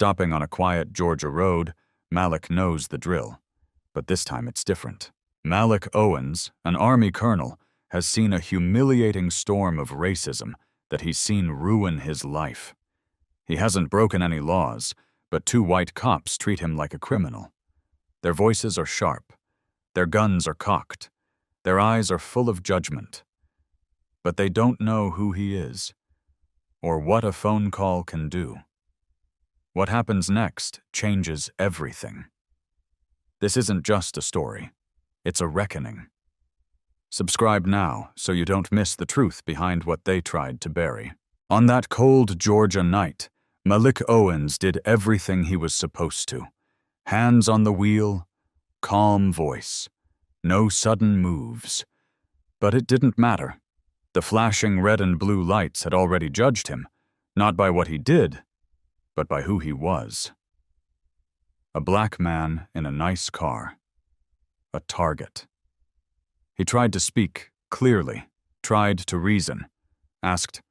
Stopping on a quiet Georgia road, Malik knows the drill. But this time it's different. Malik Owens, an Army colonel, has seen a humiliating storm of racism that he's seen ruin his life. He hasn't broken any laws, but two white cops treat him like a criminal. Their voices are sharp. Their guns are cocked. Their eyes are full of judgment. But they don't know who he is, or what a phone call can do. What happens next changes everything. This isn't just a story. It's a reckoning. Subscribe now so you don't miss the truth behind what they tried to bury. On that cold Georgia night, Malik Owens did everything he was supposed to. Hands on the wheel, calm voice, no sudden moves. But it didn't matter. The flashing red and blue lights had already judged him, not by what he did, but by who he was. A black man in a nice car. A target. He tried to speak clearly, tried to reason, asked,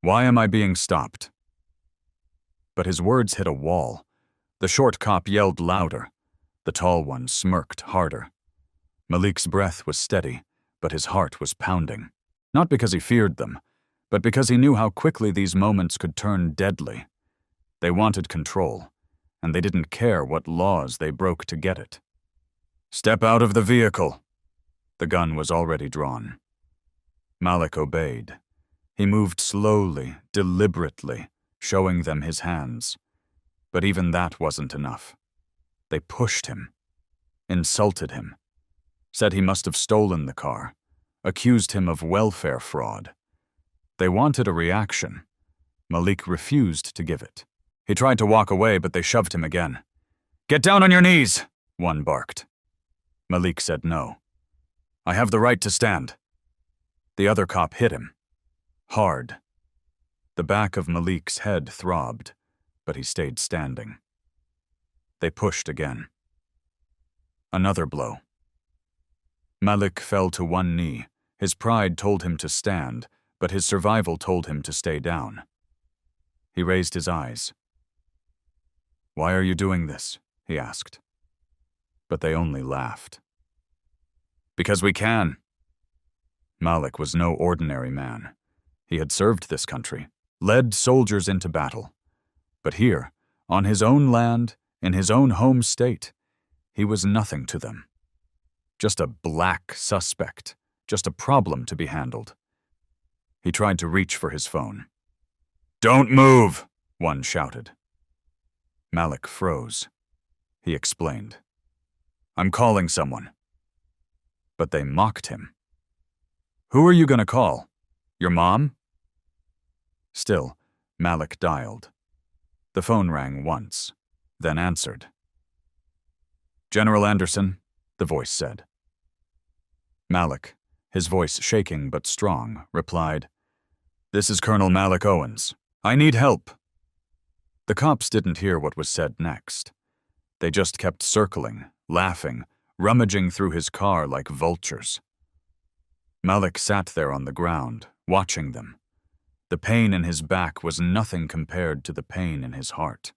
"Why am I being stopped?" But his words hit a wall. The short cop yelled louder. The tall one smirked harder. Malik's breath was steady, but his heart was pounding. Not because he feared them, but because he knew how quickly these moments could turn deadly. They wanted control, and they didn't care what laws they broke to get it. "Step out of the vehicle." The gun was already drawn. Malik obeyed. He moved slowly, deliberately, showing them his hands. But even that wasn't enough. They pushed him, insulted him, said he must have stolen the car, accused him of welfare fraud. They wanted a reaction. Malik refused to give it. He tried to walk away, but they shoved him again. "Get down on your knees," one barked. Malik said no. "I have the right to stand." The other cop hit him. Hard. The back of Malik's head throbbed, but he stayed standing. They pushed again. Another blow. Malik fell to one knee. His pride told him to stand, but his survival told him to stay down. He raised his eyes. "Why are you doing this?" he asked. But they only laughed. "Because we can." Malik was no ordinary man. He had served this country, led soldiers into battle. But here, on his own land, in his own home state, he was nothing to them. Just a black suspect, just a problem to be handled. He tried to reach for his phone. "Don't move," one shouted. Malik froze. He explained, "I'm calling someone." But they mocked him. "Who are you going to call? Your mom?" Still, Malik dialed. The phone rang once, then answered. "General Anderson," the voice said. Malik, his voice shaking but strong, replied, "This is Colonel Malik Owens. I need help." The cops didn't hear what was said next. They just kept circling, laughing, rummaging through his car like vultures. Malik sat there on the ground, watching them. The pain in his back was nothing compared to the pain in his heart.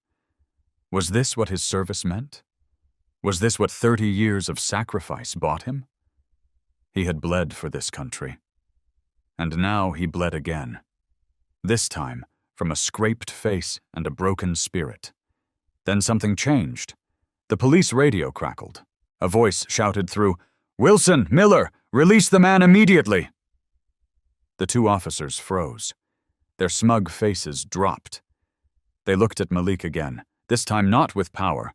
Was this what his service meant? Was this what 30 years of sacrifice bought him? He had bled for this country. And now he bled again. This time, from a scraped face and a broken spirit. Then something changed. The police radio crackled. A voice shouted through, "Wilson, Miller, release the man immediately!" The two officers froze. Their smug faces dropped. They looked at Malik again, this time not with power,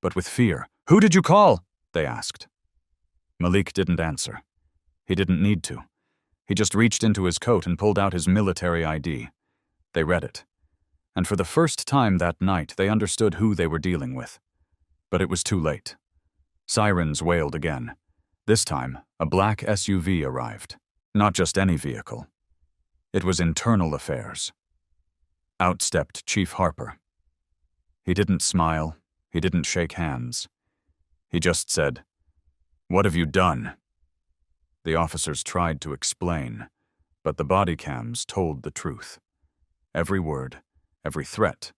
but with fear. "Who did you call?" they asked. Malik didn't answer. He didn't need to. He just reached into his coat and pulled out his military ID. They read it. And for the first time that night, they understood who they were dealing with. But it was too late. Sirens wailed again. This time, a black SUV arrived. Not just any vehicle. It was internal affairs. Out stepped Chief Harper. He didn't smile. He didn't shake hands. He just said, "What have you done?" The officers tried to explain, but the body cams told the truth. Every word, every threat,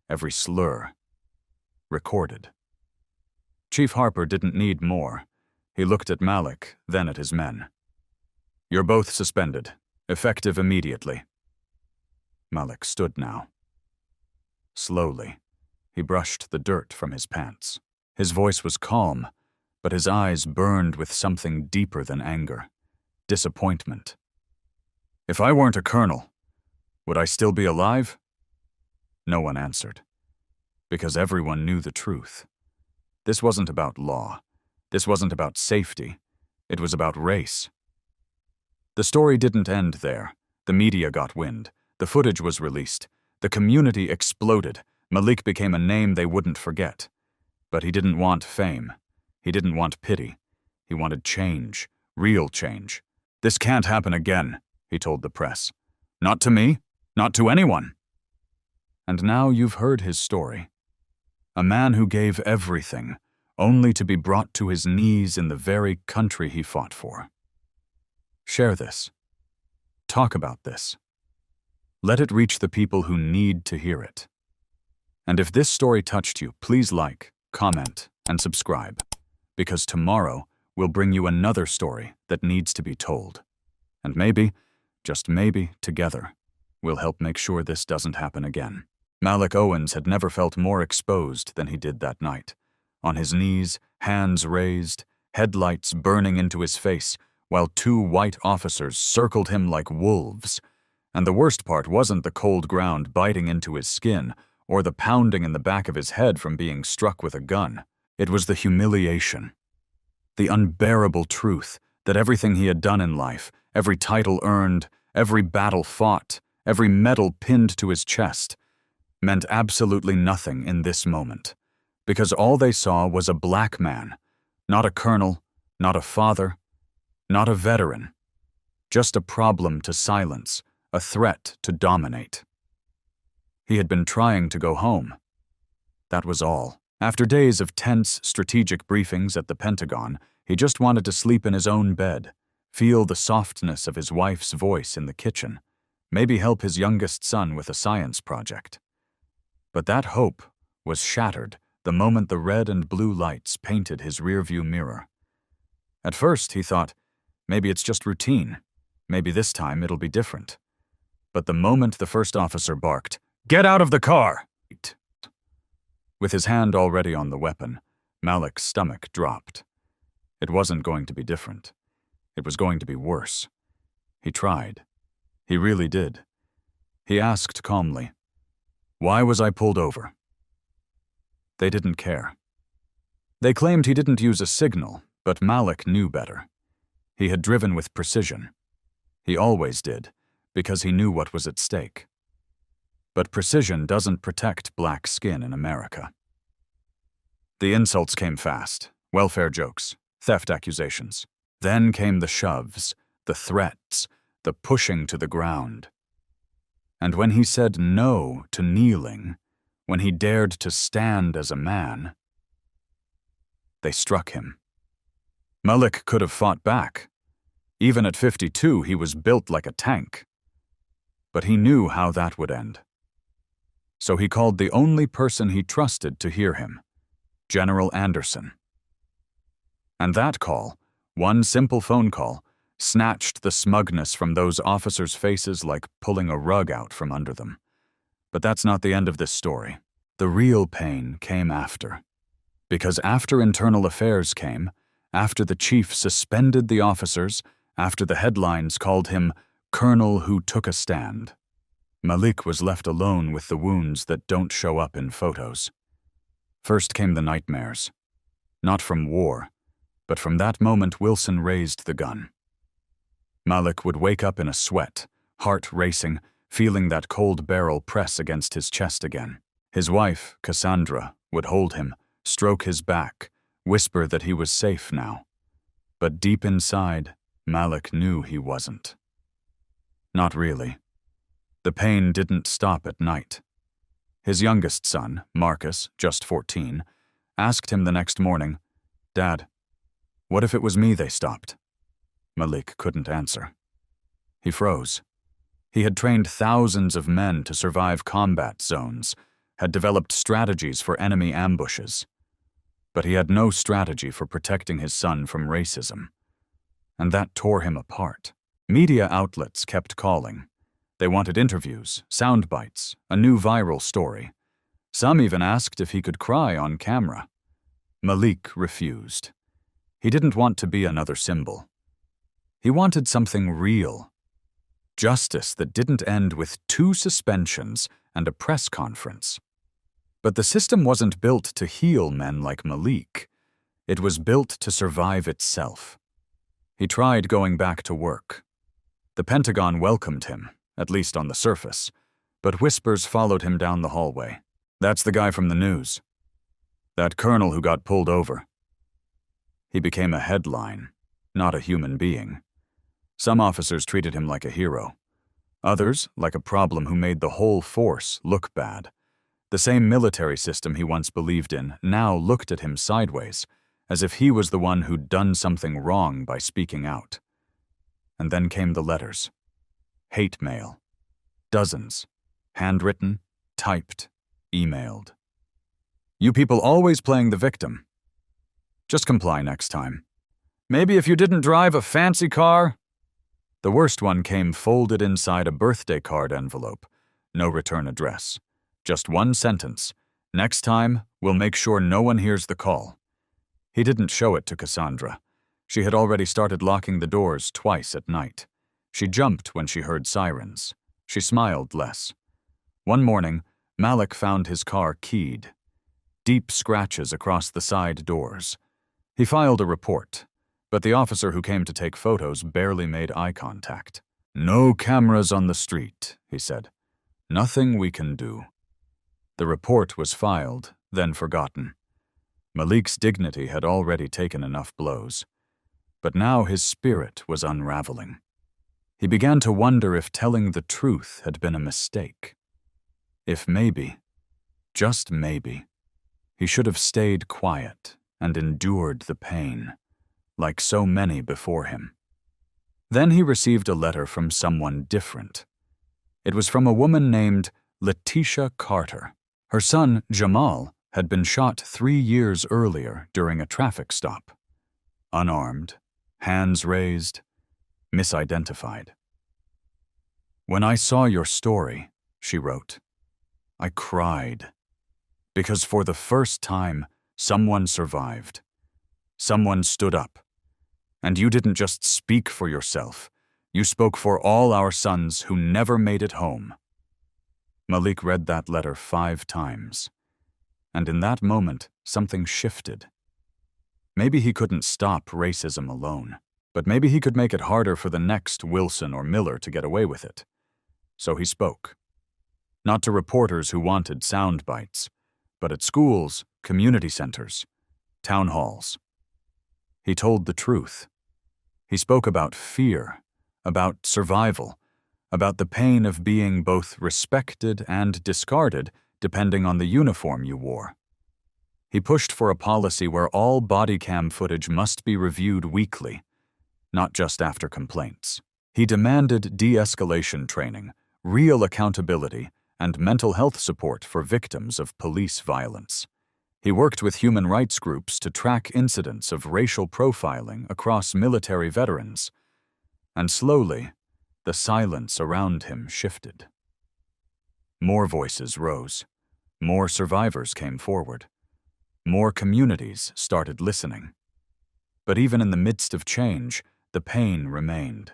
every slur, recorded. Chief Harper didn't need more. He looked at Malik, then at his men. "You're both suspended, effective immediately." Malik stood now. Slowly, he brushed the dirt from his pants. His voice was calm, but his eyes burned with something deeper than anger, disappointment. "If I weren't a colonel, would I still be alive?" No one answered, because everyone knew the truth. This wasn't about law. This wasn't about safety. It was about race. The story didn't end there. The media got wind. The footage was released. The community exploded. Malik became a name they wouldn't forget. But he didn't want fame. He didn't want pity. He wanted change, real change. "This can't happen again," he told the press. "Not to me, not to anyone." And now you've heard his story. A man who gave everything, only to be brought to his knees in the very country he fought for. Share this. Talk about this. Let it reach the people who need to hear it. And if this story touched you, please like, comment, and subscribe, because tomorrow we'll bring you another story that needs to be told. And maybe, just maybe, together, we'll help make sure this doesn't happen again. Malik Owens had never felt more exposed than he did that night. On his knees, hands raised, headlights burning into his face, while two white officers circled him like wolves. And the worst part wasn't the cold ground biting into his skin, or the pounding in the back of his head from being struck with a gun. It was the humiliation. The unbearable truth that everything he had done in life, every title earned, every battle fought, every medal pinned to his chest, meant absolutely nothing in this moment. Because all they saw was a black man, not a colonel, not a father, not a veteran. Just a problem to silence, a threat to dominate. He had been trying to go home. That was all. After days of tense, strategic briefings at the Pentagon, he just wanted to sleep in his own bed, feel the softness of his wife's voice in the kitchen, maybe help his youngest son with a science project. But that hope was shattered the moment the red and blue lights painted his rearview mirror. At first, he thought, maybe it's just routine. Maybe this time it'll be different. But the moment the first officer barked, "Get out of the car!" With his hand already on the weapon, Malik's stomach dropped. It wasn't going to be different. It was going to be worse. He tried. He really did. He asked calmly, "Why was I pulled over?" They didn't care. They claimed he didn't use a signal, but Malik knew better. He had driven with precision. He always did, because he knew what was at stake. But precision doesn't protect black skin in America. The insults came fast, welfare jokes, theft accusations. Then came the shoves, the threats, the pushing to the ground. And when he said no to kneeling, when he dared to stand as a man, they struck him. Malik could have fought back. Even at 52, he was built like a tank. But he knew how that would end. So he called the only person he trusted to hear him, General Anderson. And that call, one simple phone call, snatched the smugness from those officers' faces like pulling a rug out from under them. But that's not the end of this story. The real pain came after. Because after internal affairs came, after the chief suspended the officers, after the headlines called him Colonel who took a stand, Malik was left alone with the wounds that don't show up in photos. First came the nightmares. Not from war, but from that moment Wilson raised the gun. Malik would wake up in a sweat, heart racing, feeling that cold barrel press against his chest again. His wife, Cassandra, would hold him, stroke his back, whisper that he was safe now. But deep inside, Malik knew he wasn't. Not really. The pain didn't stop at night. His youngest son, Marcus, just 14, asked him the next morning, "Dad, what if it was me they stopped?" Malik couldn't answer. He froze. He had trained thousands of men to survive combat zones, had developed strategies for enemy ambushes. But he had no strategy for protecting his son from racism. And that tore him apart. Media outlets kept calling. They wanted interviews, sound bites, a new viral story. Some even asked if he could cry on camera. Malik refused. He didn't want to be another symbol. He wanted something real. Justice that didn't end with 2 suspensions and a press conference. But the system wasn't built to heal men like Malik. It was built to survive itself. He tried going back to work. The Pentagon welcomed him, at least on the surface, but whispers followed him down the hallway. "That's the guy from the news. That colonel who got pulled over." He became a headline, not a human being. Some officers treated him like a hero. Others, like a problem who made the whole force look bad. The same military system he once believed in now looked at him sideways, as if he was the one who'd done something wrong by speaking out. And then came the letters. Hate mail. Dozens. Handwritten, typed, emailed. "You people always playing the victim. Just comply next time. Maybe if you didn't drive a fancy car." The worst one came folded inside a birthday card envelope. No return address. Just one sentence. "Next time, we'll make sure no one hears the call." He didn't show it to Cassandra. She had already started locking the doors twice at night. She jumped when she heard sirens. She smiled less. One morning, Malik found his car keyed. Deep scratches across the side doors. He filed a report, but the officer who came to take photos barely made eye contact. "No cameras on the street," he said. "Nothing we can do." The report was filed, then forgotten. Malik's dignity had already taken enough blows. But now his spirit was unraveling. He began to wonder if telling the truth had been a mistake. If maybe, just maybe, he should have stayed quiet and endured the pain, like so many before him. Then he received a letter from someone different. It was from a woman named Letitia Carter. Her son, Jamal, had been shot 3 years earlier during a traffic stop. Unarmed, hands raised, misidentified. "When I saw your story," she wrote, "I cried. Because for the first time, someone survived. Someone stood up. And you didn't just speak for yourself. You spoke for all our sons who never made it home." Malik read that letter 5 times. And in that moment, something shifted. Maybe he couldn't stop racism alone, but maybe he could make it harder for the next Wilson or Miller to get away with it. So he spoke. Not to reporters who wanted sound bites, but at schools, community centers, town halls. He told the truth. He spoke about fear, about survival, about the pain of being both respected and discarded depending on the uniform you wore. He pushed for a policy where all body cam footage must be reviewed weekly, not just after complaints. He demanded de-escalation training, real accountability, and mental health support for victims of police violence. He worked with human rights groups to track incidents of racial profiling across military veterans. And slowly, the silence around him shifted. More voices rose. More survivors came forward. More communities started listening. But even in the midst of change, the pain remained.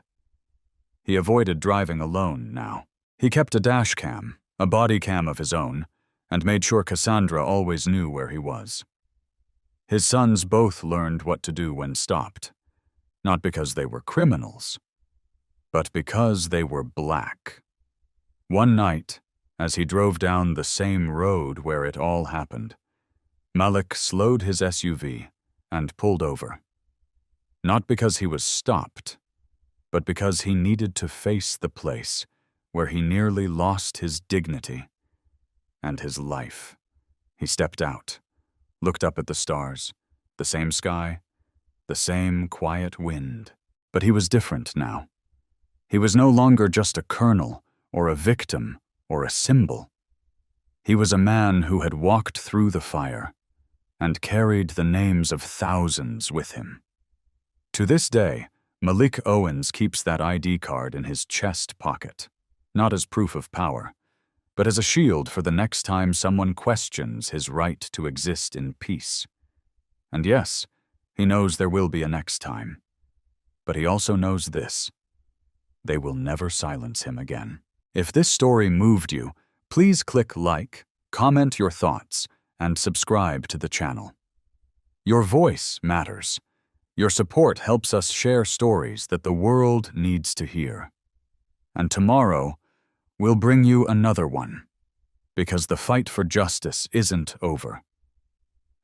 He avoided driving alone now. He kept a dash cam, a body cam of his own, and made sure Cassandra always knew where he was. His sons both learned what to do when stopped, not because they were criminals, but because they were black. One night, as he drove down the same road where it all happened, Malik slowed his SUV and pulled over. Not because he was stopped, but because he needed to face the place where he nearly lost his dignity and his life. He stepped out, looked up at the stars, the same sky, the same quiet wind. But he was different now. He was no longer just a colonel or a victim or a symbol. He was a man who had walked through the fire and carried the names of thousands with him. To this day, Malik Owens keeps that ID card in his chest pocket, not as proof of power, but as a shield for the next time someone questions his right to exist in peace. And yes, he knows there will be a next time. But he also knows this: they will never silence him again. If this story moved you, please click like, comment your thoughts, and subscribe to the channel. Your voice matters. Your support helps us share stories that the world needs to hear. And tomorrow, we'll bring you another one, because the fight for justice isn't over.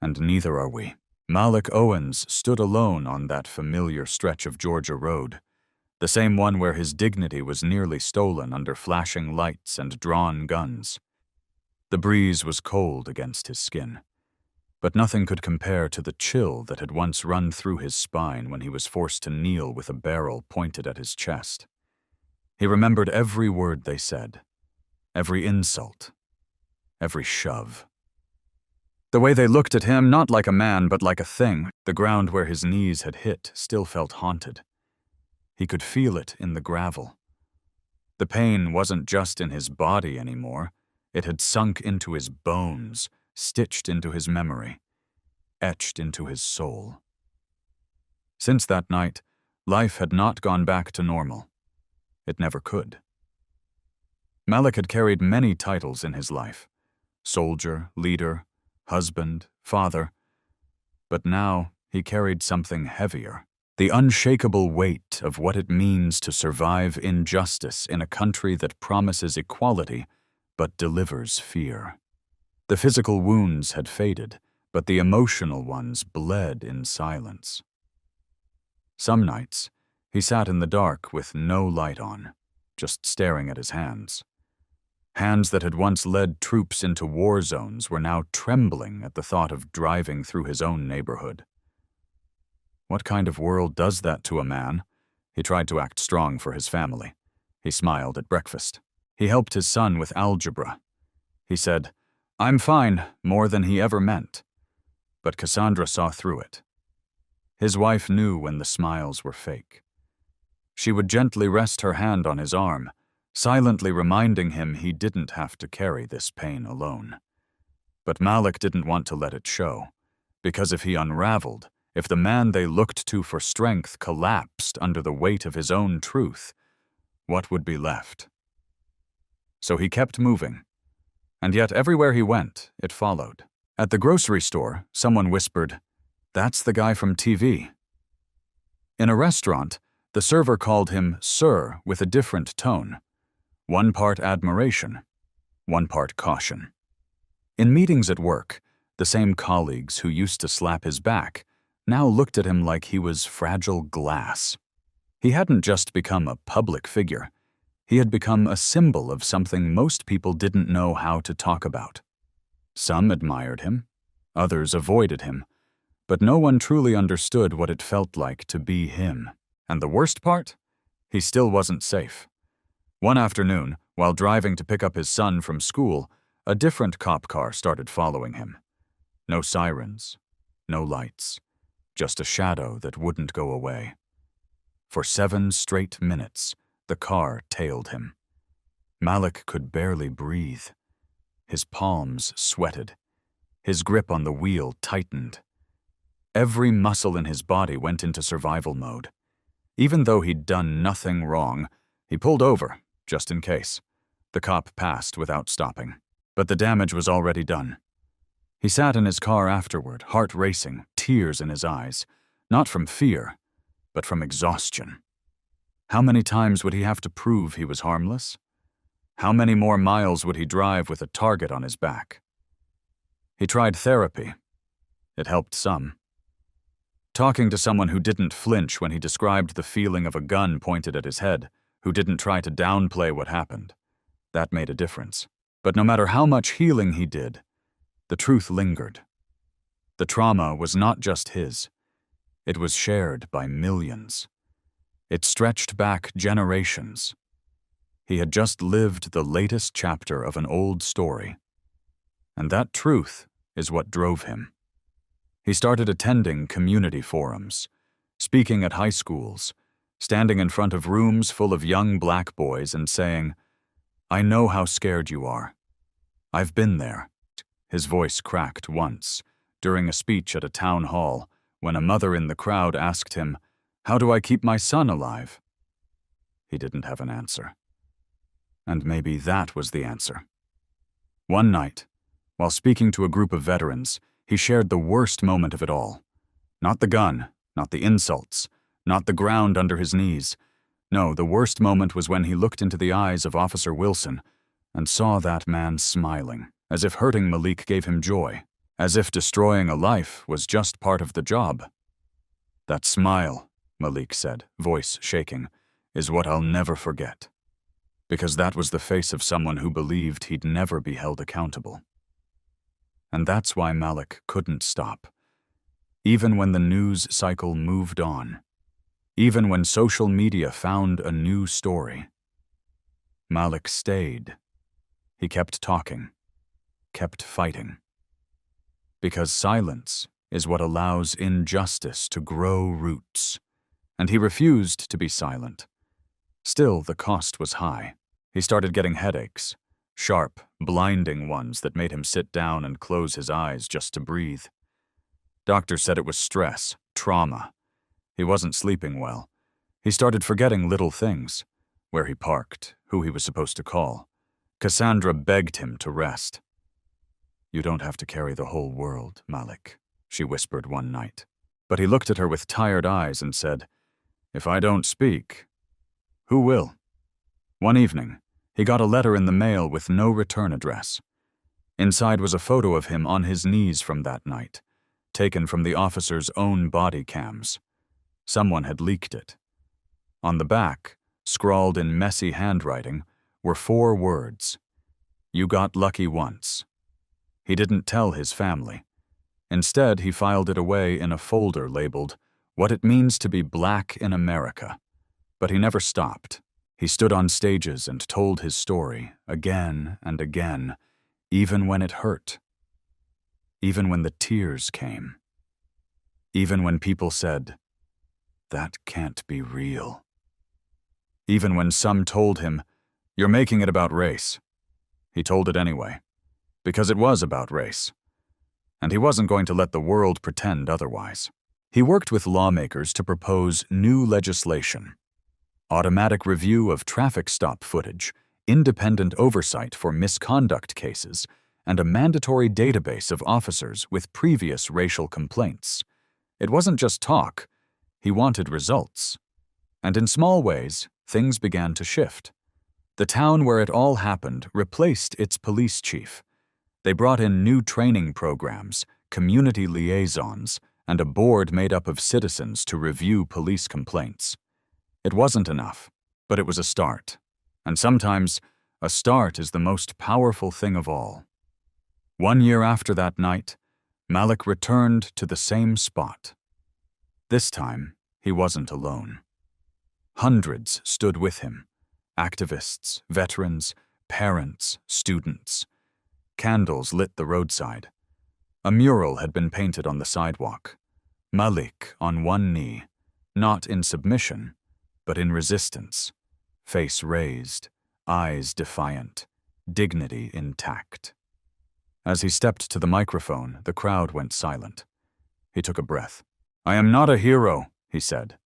And neither are we. Malik Owens stood alone on that familiar stretch of Georgia road, the same one where his dignity was nearly stolen under flashing lights and drawn guns. The breeze was cold against his skin, but nothing could compare to the chill that had once run through his spine when he was forced to kneel with a barrel pointed at his chest. He remembered every word they said, every insult, every shove. The way they looked at him, not like a man but like a thing, the ground where his knees had hit still felt haunted. He could feel it in the gravel. The pain wasn't just in his body anymore. It had sunk into his bones, stitched into his memory, etched into his soul. Since that night, life had not gone back to normal. It never could. Malik had carried many titles in his life: soldier, leader, husband, father. But now he carried something heavier: the unshakable weight of what it means to survive injustice in a country that promises equality but delivers fear. The physical wounds had faded, but the emotional ones bled in silence. Some nights, he sat in the dark with no light on, just staring at his hands. Hands that had once led troops into war zones were now trembling at the thought of driving through his own neighborhood. What kind of world does that to a man? He tried to act strong for his family. He smiled at breakfast. He helped his son with algebra. He said, "I'm fine," more than he ever meant. But Cassandra saw through it. His wife knew when the smiles were fake. She would gently rest her hand on his arm, silently reminding him he didn't have to carry this pain alone. But Malik didn't want to let it show, because if he unraveled, if the man they looked to for strength collapsed under the weight of his own truth, what would be left? So he kept moving, and yet everywhere he went, it followed. At the grocery store, someone whispered, "That's the guy from TV." In a restaurant, the server called him "sir" with a different tone. One part admiration, one part caution. In meetings at work, the same colleagues who used to slap his back now looked at him like he was fragile glass. He hadn't just become a public figure. He had become a symbol of something most people didn't know how to talk about. Some admired him, others avoided him, but no one truly understood what it felt like to be him. And the worst part? He still wasn't safe. One afternoon, while driving to pick up his son from school, a different cop car started following him. No sirens, no lights, just a shadow that wouldn't go away. For 7 straight minutes, the car tailed him. Malik could barely breathe. His palms sweated. His grip on the wheel tightened. Every muscle in his body went into survival mode. Even though he'd done nothing wrong, he pulled over, just in case. The cop passed without stopping, but the damage was already done. He sat in his car afterward, heart racing, tears in his eyes, not from fear, but from exhaustion. How many times would he have to prove he was harmless? How many more miles would he drive with a target on his back? He tried therapy. It helped some. Talking to someone who didn't flinch when he described the feeling of a gun pointed at his head, who didn't try to downplay what happened, that made a difference. But no matter how much healing he did, the truth lingered. The trauma was not just his. It was shared by millions. It stretched back generations. He had just lived the latest chapter of an old story, And that truth is what drove him. He started attending community forums, speaking at high schools, standing in front of rooms full of young black boys and saying, "I know how scared you are. I've been there." His voice cracked once, during a speech at a town hall, when a mother in the crowd asked him, "How do I keep my son alive?" He didn't have an answer. And maybe that was the answer. One night, while speaking to a group of veterans, he shared the worst moment of it all. Not the gun, not the insults, not the ground under his knees. No, the worst moment was when he looked into the eyes of Officer Wilson and saw that man smiling, as if hurting Malik gave him joy, as if destroying a life was just part of the job. "That smile," Malik said, voice shaking, "is what I'll never forget. Because that was the face of someone who believed he'd never be held accountable." And that's why Malik couldn't stop. Even when the news cycle moved on, even when social media found a new story, Malik stayed. He kept talking, kept fighting. Because silence is what allows injustice to grow roots, and he refused to be silent. Still, the cost was high. He started getting headaches, sharp, blinding ones that made him sit down and close his eyes just to breathe. Doctors said it was stress, trauma. He wasn't sleeping well. He started forgetting little things, where he parked, who he was supposed to call. Cassandra begged him to rest. "You don't have to carry the whole world, Malik," she whispered one night. But he looked at her with tired eyes and said, "If I don't speak, who will?" One evening, he got a letter in the mail with no return address. Inside was a photo of him on his knees from that night, taken from the officer's own body cams. Someone had leaked it. On the back, scrawled in messy handwriting, were 4 words: "You got lucky once." He didn't tell his family. Instead, he filed it away in a folder labeled, "What It Means to Be Black in America." But he never stopped. He stood on stages and told his story again and again, even when it hurt. Even when the tears came. Even when people said, "That can't be real." Even when some told him, "You're making it about race." He told it anyway, because it was about race. And he wasn't going to let the world pretend otherwise. He worked with lawmakers to propose new legislation: automatic review of traffic stop footage, independent oversight for misconduct cases, and a mandatory database of officers with previous racial complaints. It wasn't just talk. He wanted results. And in small ways, things began to shift. The town where it all happened replaced its police chief. They brought in new training programs, community liaisons, and a board made up of citizens to review police complaints. It wasn't enough, but it was a start. And sometimes, a start is the most powerful thing of all. 1 year after that night, Malik returned to the same spot. This time, he wasn't alone. Hundreds stood with him: activists, veterans, parents, students. Candles lit the roadside. A mural had been painted on the sidewalk. Malik on one knee, not in submission, but in resistance, face raised, eyes defiant, dignity intact. As he stepped to the microphone, the crowd went silent. He took a breath. "I am not a hero," he said.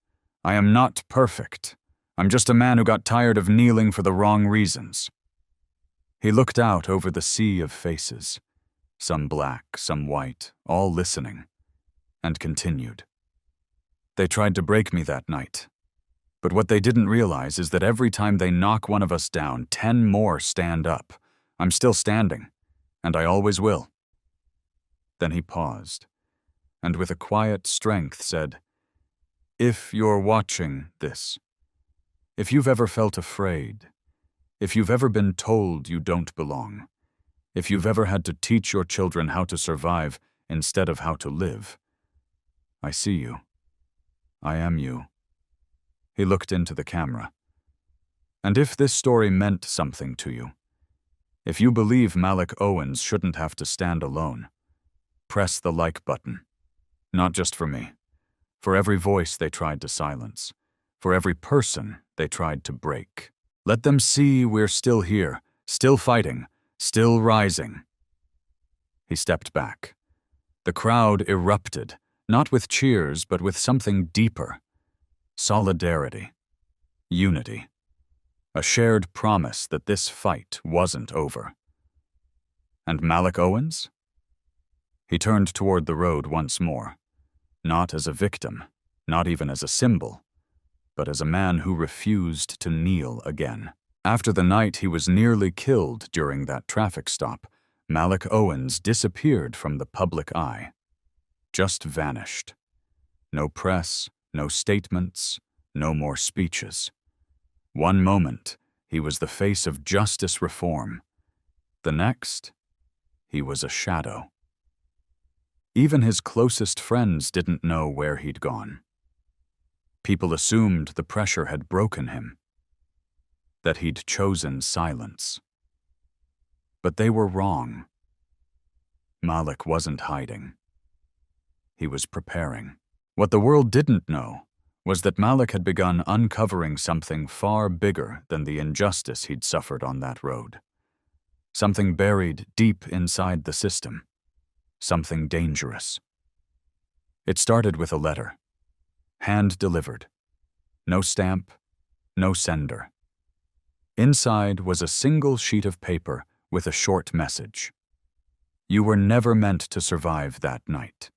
"I am not perfect. I'm just a man who got tired of kneeling for the wrong reasons." He looked out over the sea of faces, some black, some white, all listening, and continued. "They tried to break me that night. But what they didn't realize is that every time they knock one of us down, 10 more stand up. I'm still standing, and I always will." Then he paused, and with a quiet strength said, "If you're watching this, if you've ever felt afraid, if you've ever been told you don't belong, if you've ever had to teach your children how to survive instead of how to live, I see you. I am you." He looked into the camera. "And if this story meant something to you, If you believe Malik Owens shouldn't have to stand alone, press the like button. Not just for me. For every voice they tried to silence. For every person they tried to break. Let them see we're still here, still fighting, still rising. He stepped back. The crowd erupted, not with cheers, but with something deeper. Solidarity. Unity. A shared promise that this fight wasn't over. And Malik Owens? He turned toward the road once more, not as a victim, not even as a symbol, but as a man who refused to kneel again. After the night he was nearly killed during that traffic stop, Malik Owens disappeared from the public eye. Just vanished. No press, no statements, no more speeches. One moment, he was the face of justice reform. The next, he was a shadow. Even his closest friends didn't know where he'd gone. People assumed the pressure had broken him, that he'd chosen silence. But they were wrong. Malik wasn't hiding. He was preparing. What the world didn't know was that Malik had begun uncovering something far bigger than the injustice he'd suffered on that road. Something buried deep inside the system. Something dangerous. It started with a letter. Hand-delivered. No stamp, no sender. Inside was a single sheet of paper with a short message. You were never meant to survive that night.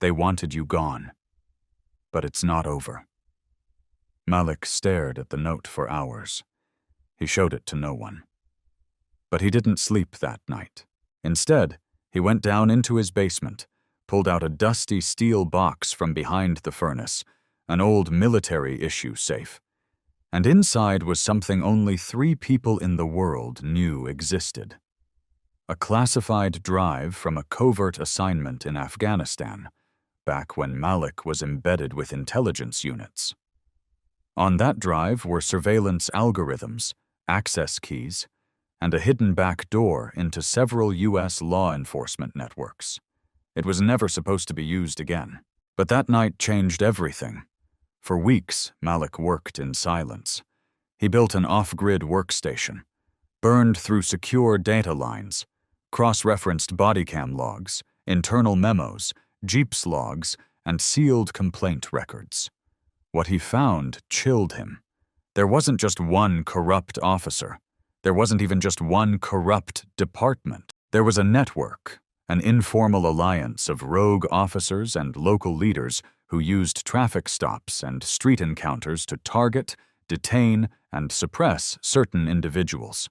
They wanted you gone. But it's not over. Malik stared at the note for hours. He showed it to no one. But he didn't sleep that night. Instead, he went down into his basement, pulled out a dusty steel box from behind the furnace, an old military-issue safe. And inside was something only 3 people in the world knew existed. A classified drive from a covert assignment in Afghanistan, back when Malik was embedded with intelligence units. On that drive were surveillance algorithms, access keys, and a hidden back door into several U.S. law enforcement networks. It was never supposed to be used again. But that night changed everything. For weeks, Malik worked in silence. He built an off-grid workstation, burned through secure data lines, cross-referenced bodycam logs, internal memos, Jeeps logs, and sealed complaint records. What he found chilled him. There wasn't just one corrupt officer. There wasn't even just one corrupt department. There was a network, an informal alliance of rogue officers and local leaders who used traffic stops and street encounters to target, detain, and suppress certain individuals,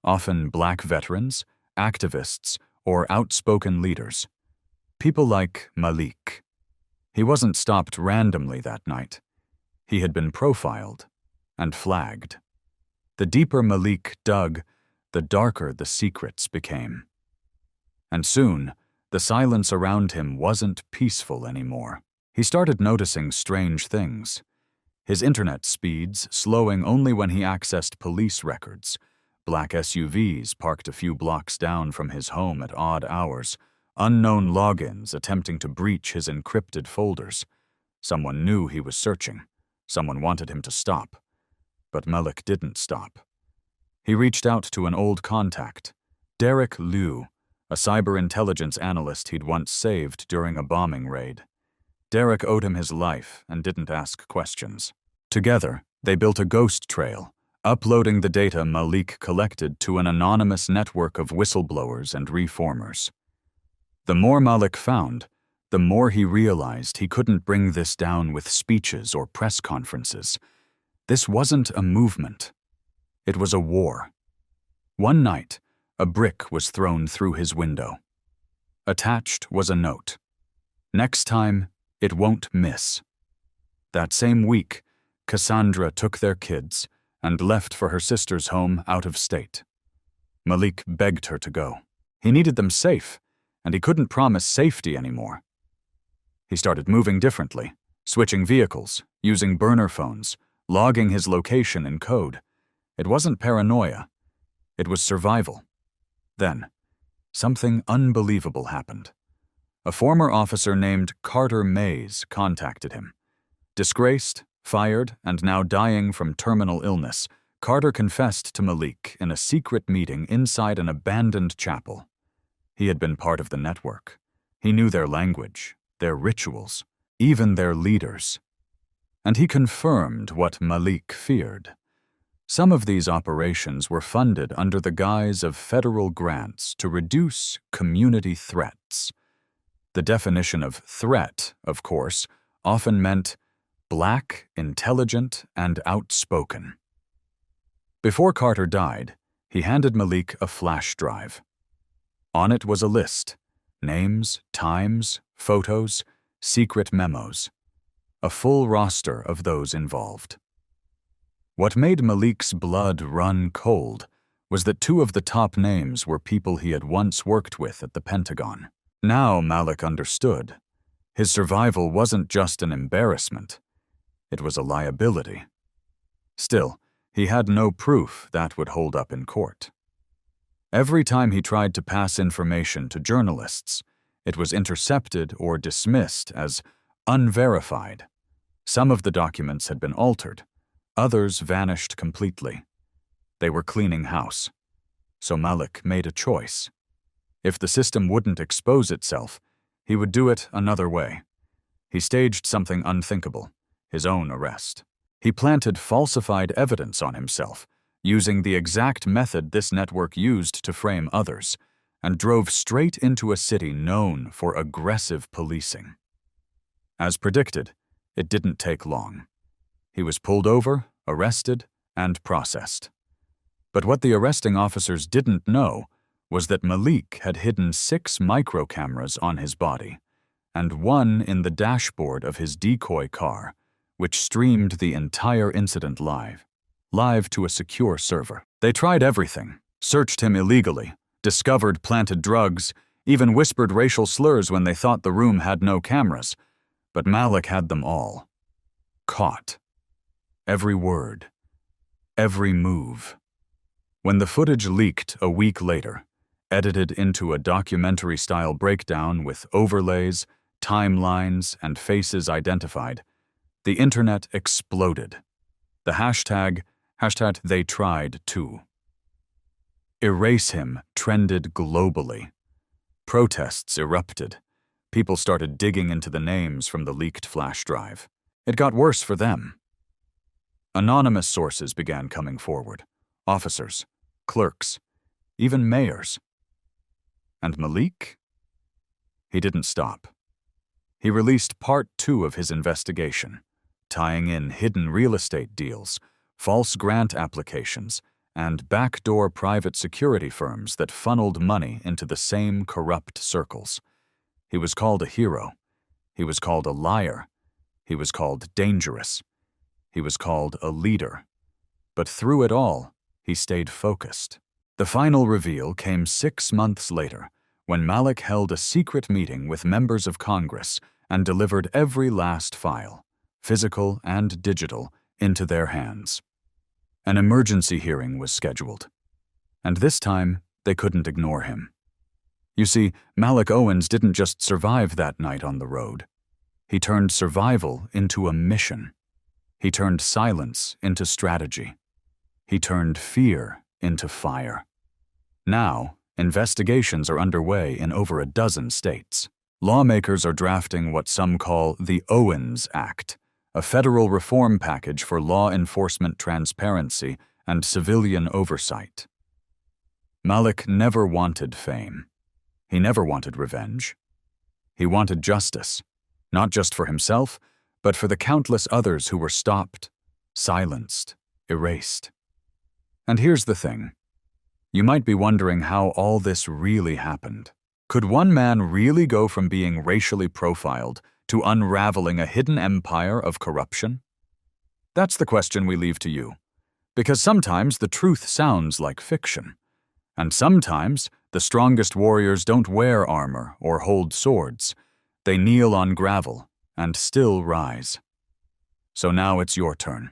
often black veterans, activists, or outspoken leaders. People like Malik. He wasn't stopped randomly that night. He had been profiled and flagged. The deeper Malik dug, the darker the secrets became. And soon, the silence around him wasn't peaceful anymore. He started noticing strange things. His internet speeds slowing only when he accessed police records, black SUVs parked a few blocks down from his home at odd hours, unknown logins attempting to breach his encrypted folders. Someone knew he was searching. Someone wanted him to stop. But Malik didn't stop. He reached out to an old contact, Derek Liu, a cyber intelligence analyst he'd once saved during a bombing raid. Derek owed him his life and didn't ask questions. Together, they built a ghost trail, uploading the data Malik collected to an anonymous network of whistleblowers and reformers. The more Malik found, the more he realized he couldn't bring this down with speeches or press conferences. This wasn't a movement. It was a war. One night, a brick was thrown through his window. Attached was a note. Next time, it won't miss. That same week, Cassandra took their kids and left for her sister's home out of state. Malik begged her to go. He needed them safe, and he couldn't promise safety anymore. He started moving differently, switching vehicles, using burner phones, logging his location in code. It wasn't paranoia. It was survival. Then, something unbelievable happened. A former officer named Carter Mays contacted him. Disgraced, fired, and now dying from terminal illness, Carter confessed to Malik in a secret meeting inside an abandoned chapel. He had been part of the network. He knew their language, their rituals, even their leaders. And he confirmed what Malik feared. Some of these operations were funded under the guise of federal grants to reduce community threats. The definition of threat, of course, often meant black, intelligent, and outspoken. Before Carter died, he handed Malik a flash drive. On it was a list: names, times, photos, secret memos. A full roster of those involved. What made Malik's blood run cold was that two of the top names were people he had once worked with at the Pentagon. Now Malik understood. His survival wasn't just an embarrassment. It was a liability. Still, he had no proof that would hold up in court. Every time he tried to pass information to journalists, it was intercepted or dismissed as unverified. Some of the documents had been altered. Others vanished completely. They were cleaning house. So Malik made a choice. If the system wouldn't expose itself, he would do it another way. He staged something unthinkable: his own arrest. He planted falsified evidence on himself, using the exact method this network used to frame others, and drove straight into a city known for aggressive policing. As predicted, it didn't take long. He was pulled over, arrested, and processed. But what the arresting officers didn't know was that Malik had hidden 6 microcameras on his body, and 1 in the dashboard of his decoy car, which streamed the entire incident live to a secure server. They tried everything, searched him illegally, discovered planted drugs, even whispered racial slurs when they thought the room had no cameras, but Malik had them all. Caught. Every word. Every move. When the footage leaked a week later, edited into a documentary-style breakdown with overlays, timelines, and faces identified, the internet exploded. The hashtag #TheyTriedTo. Erase him trended globally. Protests erupted. People started digging into the names from the leaked flash drive. It got worse for them. Anonymous sources began coming forward. Officers, clerks, even mayors. And Malik? He didn't stop. He released Part 2 of his investigation, tying in hidden real estate deals, false grant applications, and backdoor private security firms that funneled money into the same corrupt circles. He was called a hero. He was called a liar. He was called dangerous. He was called a leader. But through it all, he stayed focused. The final reveal came 6 months later, when Malik held a secret meeting with members of Congress and delivered every last file, physical and digital, into their hands. An emergency hearing was scheduled. And this time, they couldn't ignore him. You see, Malik Owens didn't just survive that night on the road. He turned survival into a mission. He turned silence into strategy. He turned fear into fire. Now, investigations are underway in over a dozen states. Lawmakers are drafting what some call the Owens Act, a federal reform package for law enforcement transparency and civilian oversight. Malik never wanted fame. He never wanted revenge. He wanted justice, not just for himself, but for the countless others who were stopped, silenced, erased. And here's the thing. You might be wondering how all this really happened. Could one man really go from being racially profiled to unraveling a hidden empire of corruption? That's the question we leave to you. Because sometimes the truth sounds like fiction. And sometimes the strongest warriors don't wear armor or hold swords. They kneel on gravel and still rise. So now it's your turn.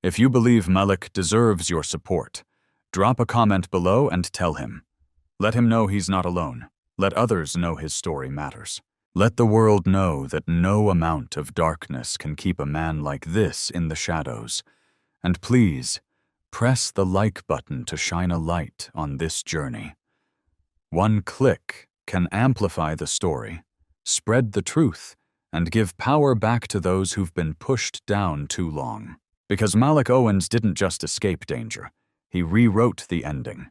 If you believe Malik deserves your support, drop a comment below and tell him, Let him know he's not alone. Let others know his story matters. Let the world know that no amount of darkness can keep a man like this in the shadows. And please, press the like button to shine a light on this journey. One click can amplify the story, spread the truth, and give power back to those who've been pushed down too long. Because Malik Owens didn't just escape danger, he rewrote the ending.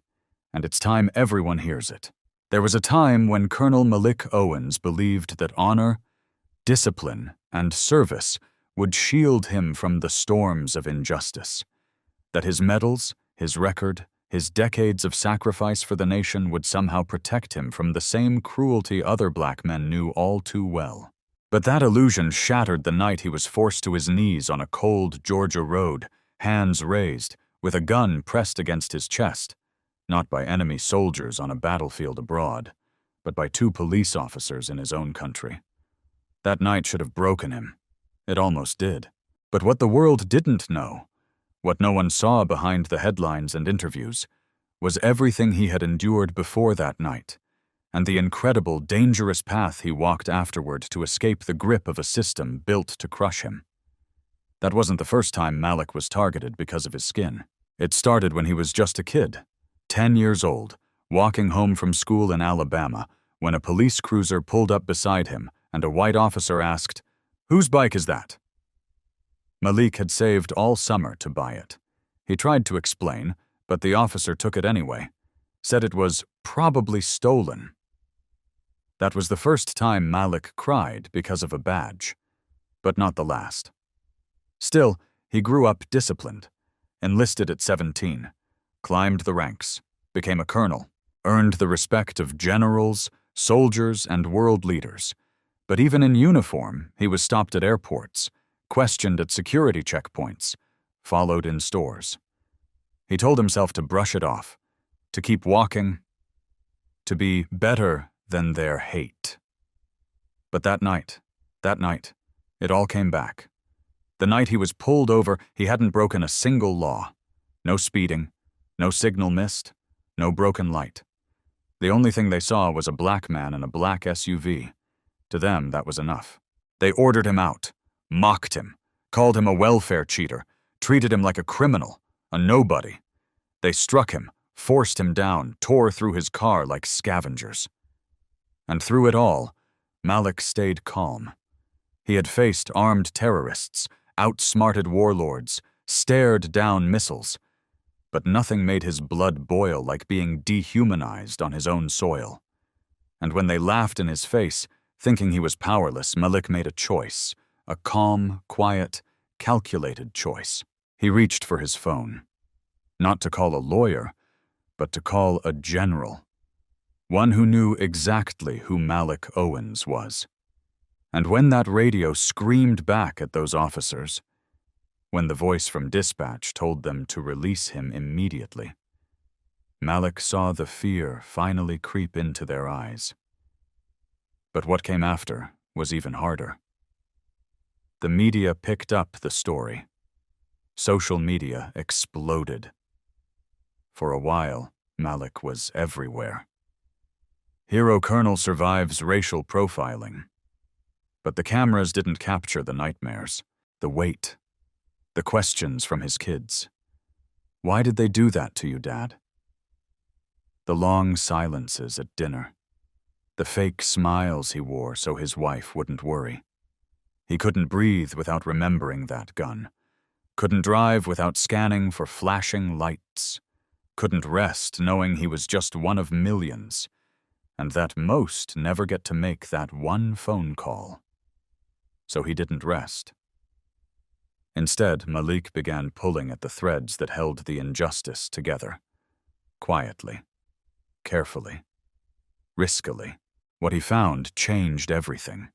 And it's time everyone hears it. There was a time when Colonel Malik Owens believed that honor, discipline, and service would shield him from the storms of injustice. That his medals, his record, his decades of sacrifice for the nation would somehow protect him from the same cruelty other black men knew all too well. But that illusion shattered the night he was forced to his knees on a cold Georgia road, hands raised, with a gun pressed against his chest. Not by enemy soldiers on a battlefield abroad, but by 2 police officers in his own country. That night should have broken him. It almost did. But what the world didn't know, what no one saw behind the headlines and interviews, was everything he had endured before that night, and the incredible, dangerous path he walked afterward to escape the grip of a system built to crush him. That wasn't the first time Malik was targeted because of his skin. It started when he was just a kid, 10 years old, walking home from school in Alabama, when a police cruiser pulled up beside him and a white officer asked, "Whose bike is that?" Malik had saved all summer to buy it. He tried to explain, but the officer took it anyway, said it was probably stolen. That was the first time Malik cried because of a badge, but not the last. Still, he grew up disciplined, enlisted at 17, climbed the ranks, became a colonel, earned the respect of generals, soldiers, and world leaders. But even in uniform, he was stopped at airports, questioned at security checkpoints, followed in stores. He told himself to brush it off, to keep walking, to be better than their hate. But that night, it all came back. The night he was pulled over, he hadn't broken a single law. No speeding, no signal missed, no broken light. The only thing they saw was a black man in a black SUV. To them, that was enough. They ordered him out, mocked him, called him a welfare cheater, treated him like a criminal, a nobody. They struck him, forced him down, tore through his car like scavengers. And through it all, Malik stayed calm. He had faced armed terrorists, outsmarted warlords, stared down missiles, but nothing made his blood boil like being dehumanized on his own soil. And when they laughed in his face, thinking he was powerless, Malik made a choice, a calm, quiet, calculated choice. He reached for his phone. Not to call a lawyer, but to call a general. One who knew exactly who Malik Owens was. And when that radio screamed back at those officers, when the voice from dispatch told them to release him immediately, Malik saw the fear finally creep into their eyes. But what came after was even harder. The media picked up the story. Social media exploded. For a while, Malik was everywhere. Hero Colonel survives racial profiling. But the cameras didn't capture the nightmares, the weight, the questions from his kids. Why did they do that to you, Dad? The long silences at dinner. The fake smiles he wore so his wife wouldn't worry. He couldn't breathe without remembering that gun. Couldn't drive without scanning for flashing lights. Couldn't rest knowing he was just one of millions, and that most never get to make that one phone call. So he didn't rest. Instead, Malik began pulling at the threads that held the injustice together. Quietly, carefully, riskily. What he found changed everything.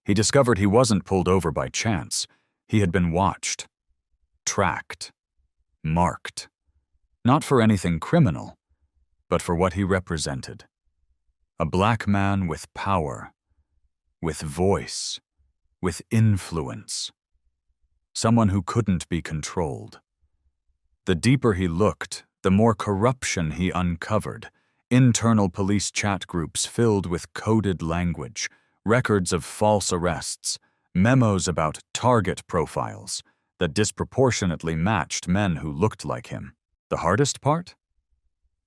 He discovered he wasn't pulled over by chance. He had been watched, tracked, marked. Not for anything criminal, but for what he represented. A black man with power, with voice, with influence. Someone who couldn't be controlled. The deeper he looked, the more corruption he uncovered, internal police chat groups filled with coded language, records of false arrests, memos about target profiles that disproportionately matched men who looked like him. The hardest part?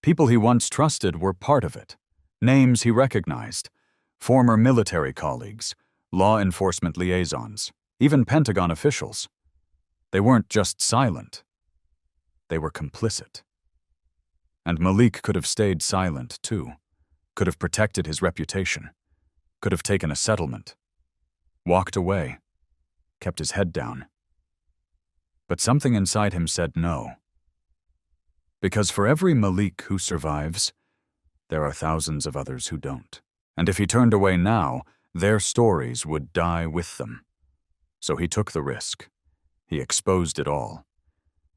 People he once trusted were part of it. Names he recognized, former military colleagues, law enforcement liaisons, even Pentagon officials. They weren't just silent. They were complicit. And Malik could have stayed silent, too. Could have protected his reputation. Could have taken a settlement. Walked away. Kept his head down. But something inside him said no. Because for every Malik who survives, there are thousands of others who don't. And if he turned away now, their stories would die with them. So he took the risk. He exposed it all.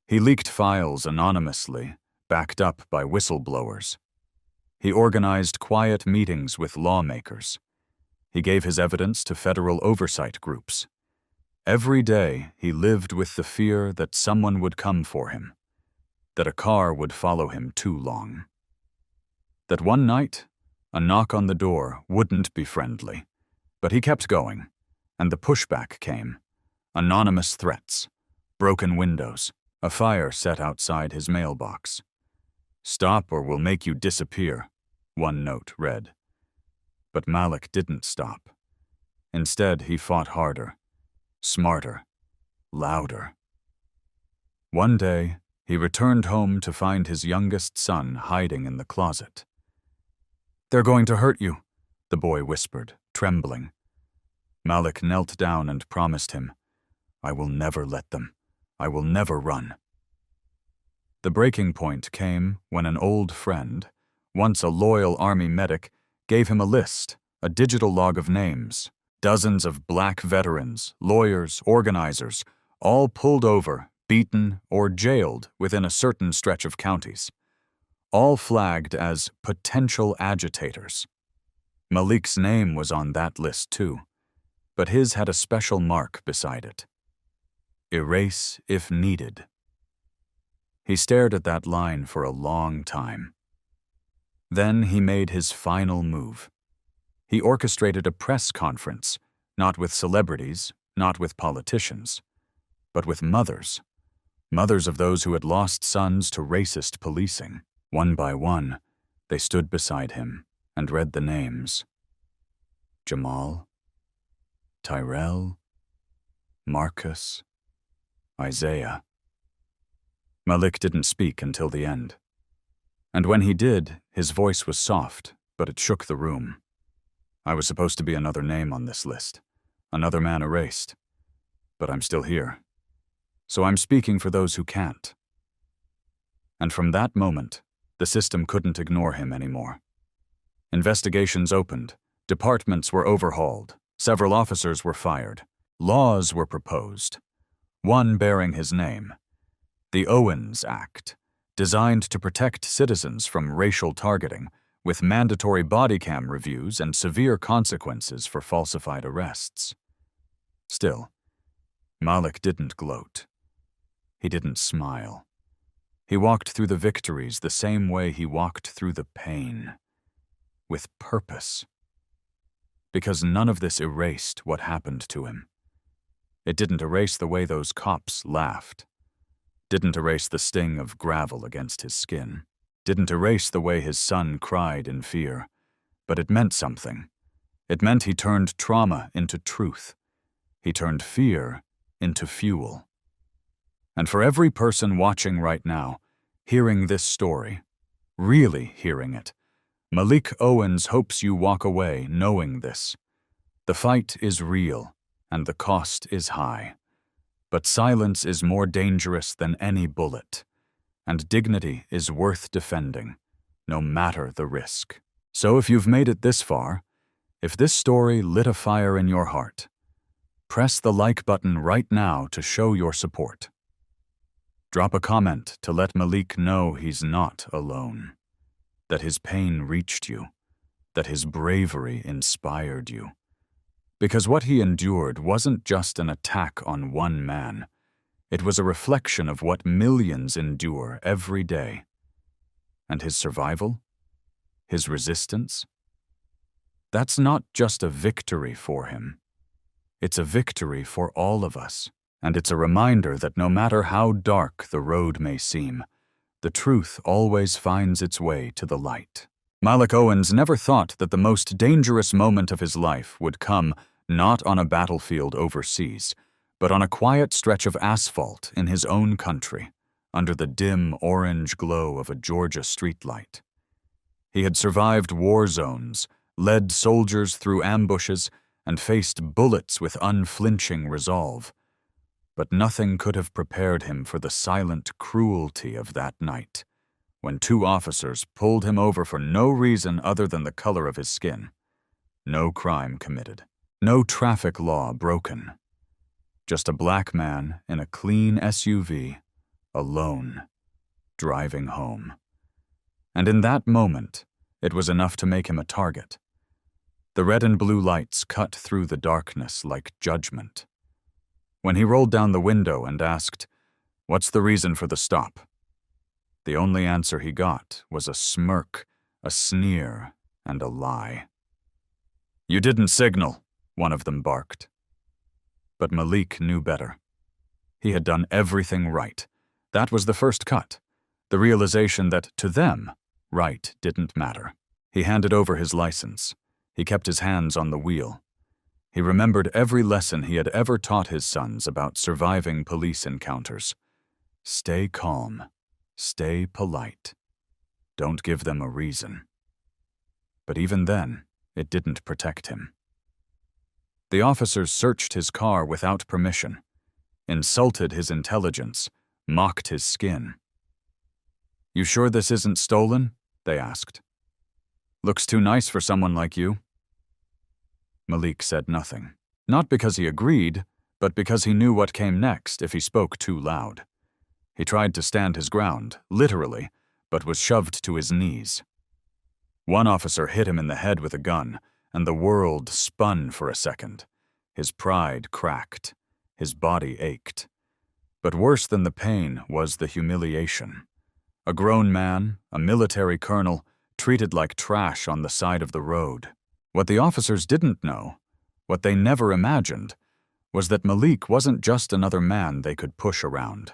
He leaked files anonymously, backed up by whistleblowers. He organized quiet meetings with lawmakers. He gave his evidence to federal oversight groups. Every day, he lived with the fear that someone would come for him, that a car would follow him too long. That one night, a knock on the door wouldn't be friendly, but he kept going, and the pushback came. Anonymous threats, broken windows, a fire set outside his mailbox. "Stop or we'll make you disappear," one note read. But Malik didn't stop. Instead, he fought harder, smarter, louder. One day, he returned home to find his youngest son hiding in the closet. "They're going to hurt you," the boy whispered, trembling. Malik knelt down and promised him, "I will never let them. I will never run." The breaking point came when an old friend, once a loyal Army medic, gave him a list, a digital log of names. Dozens of black veterans, lawyers, organizers, all pulled over, beaten, or jailed within a certain stretch of counties. All flagged as potential agitators. Malik's name was on that list too, but his had a special mark beside it. Erase if needed. He stared at that line for a long time. Then he made his final move. He orchestrated a press conference, not with celebrities, not with politicians, but with mothers. Mothers of those who had lost sons to racist policing. One by one, they stood beside him and read the names. Jamal, Tyrell, Marcus, Isaiah. Malik didn't speak until the end. And when he did, his voice was soft, but it shook the room. "I was supposed to be another name on this list, another man erased. But I'm still here. So I'm speaking for those who can't." And from that moment, the system couldn't ignore him anymore. Investigations opened, departments were overhauled, several officers were fired, laws were proposed, one bearing his name, the Owens Act, designed to protect citizens from racial targeting, with mandatory body cam reviews and severe consequences for falsified arrests. Still, Malik didn't gloat. He didn't smile. He walked through the victories the same way he walked through the pain, with purpose. Because none of this erased what happened to him. It didn't erase the way those cops laughed. Didn't erase the sting of gravel against his skin. Didn't erase the way his son cried in fear. But it meant something. It meant he turned trauma into truth. He turned fear into fuel. And for every person watching right now, hearing this story, really hearing it, Malik Owens hopes you walk away knowing this. The fight is real, and the cost is high. But silence is more dangerous than any bullet, and dignity is worth defending, no matter the risk. So if you've made it this far, if this story lit a fire in your heart, press the like button right now to show your support. Drop a comment to let Malik know he's not alone, that his pain reached you, that his bravery inspired you. Because what he endured wasn't just an attack on one man. It was a reflection of what millions endure every day. And his survival? his resistance? That's not just a victory for him. It's a victory for all of us, and it's a reminder that no matter how dark the road may seem, the truth always finds its way to the light. Malik Owens never thought that the most dangerous moment of his life would come not on a battlefield overseas, but on a quiet stretch of asphalt in his own country, under the dim orange glow of a Georgia streetlight. He had survived war zones, led soldiers through ambushes, and faced bullets with unflinching resolve. But nothing could have prepared him for the silent cruelty of that night, when two officers pulled him over for no reason other than the color of his skin. No crime committed, no traffic law broken. Just a black man in a clean SUV, alone, driving home. And in that moment, it was enough to make him a target. The red and blue lights cut through the darkness like judgment. When he rolled down the window and asked, "What's the reason for the stop?" the only answer he got was a smirk, a sneer, and a lie. "You didn't signal," one of them barked. But Malik knew better. He had done everything right. That was the first cut, the realization that, to them, right didn't matter. He handed over his license. He kept his hands on the wheel. He remembered every lesson he had ever taught his sons about surviving police encounters. Stay calm. Stay polite. Don't give them a reason. But even then, it didn't protect him. The officers searched his car without permission, insulted his intelligence, mocked his skin. "You sure this isn't stolen?" they asked. "Looks too nice for someone like you." Malik said nothing, not because he agreed, but because he knew what came next if he spoke too loud. He tried to stand his ground, literally, but was shoved to his knees. One officer hit him in the head with a gun, and the world spun for a second. His pride cracked. His body ached. But worse than the pain was the humiliation. A grown man, a military colonel, treated like trash on the side of the road. What the officers didn't know, what they never imagined, was that Malik wasn't just another man they could push around.